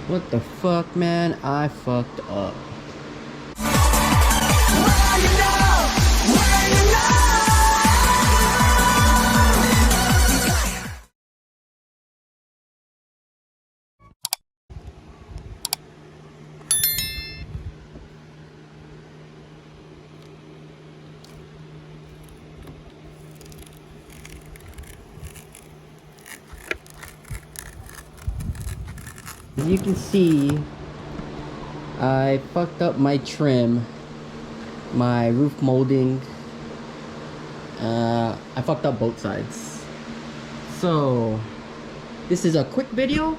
What the fuck, man? I fucked up. As you can see, I fucked up my trim, my roof molding. I fucked up both sides. So this is a quick video.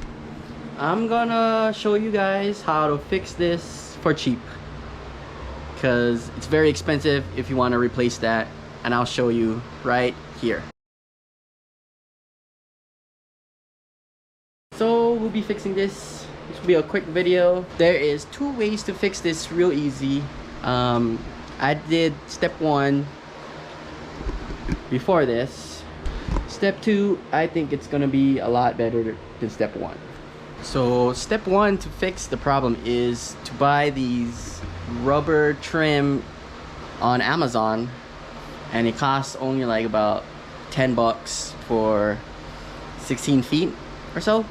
I'm gonna show you guys how to fix this for cheap, because it's very expensive if you want to replace that, and I'll show you right here. So we'll be fixing this. This will be a quick video. There is 2 ways to fix this real easy. I did step 1 before this. Step 2, I think it's gonna be a lot better than step 1. So step 1 to fix the problem is to buy these rubber trim on Amazon, and it costs only like about 10 bucks for 16 feet or so.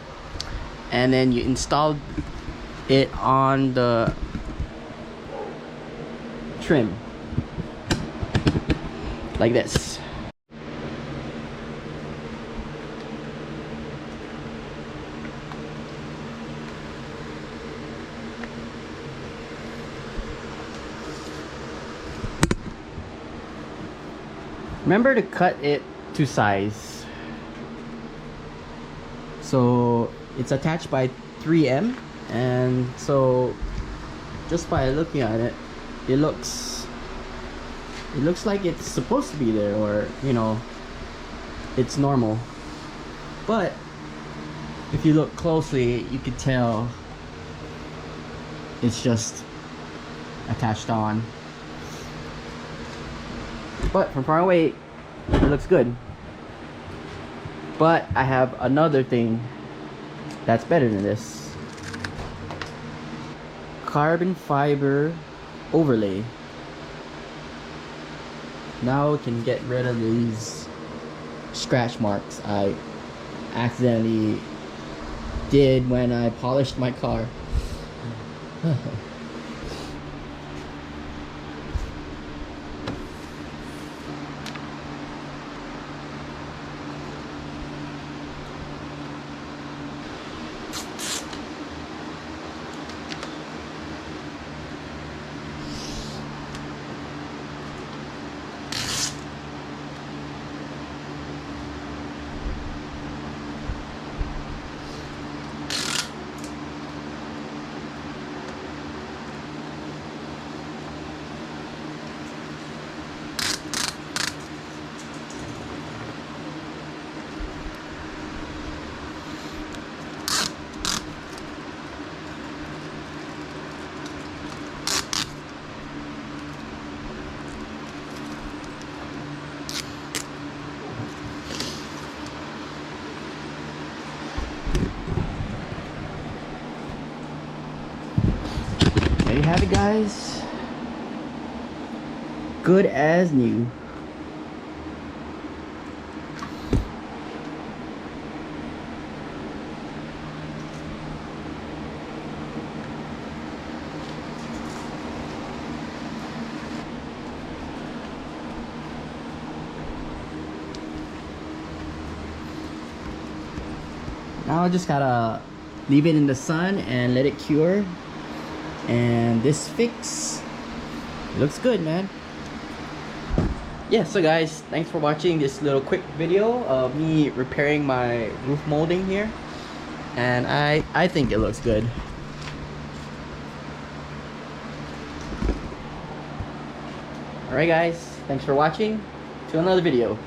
And then you install it on the trim like this. Remember to cut it to size. So it's attached by 3M, and so just by looking at it, it looks like it's supposed to be there, or you know, it's normal. But if you look closely, you could tell it's just attached on. But from far away, it looks good. But I have another thing that's better than this. Carbon fiber overlay. Now we can get rid of these scratch marks I accidentally did when I polished my car. There you have it, guys. Good as new. Now I just gotta leave it in the sun and let it cure. And this fix looks good, man. Yeah, so guys, thanks for watching this little quick video of me repairing my roof molding here. And I think it looks good. Alright guys, thanks for watching. To another video.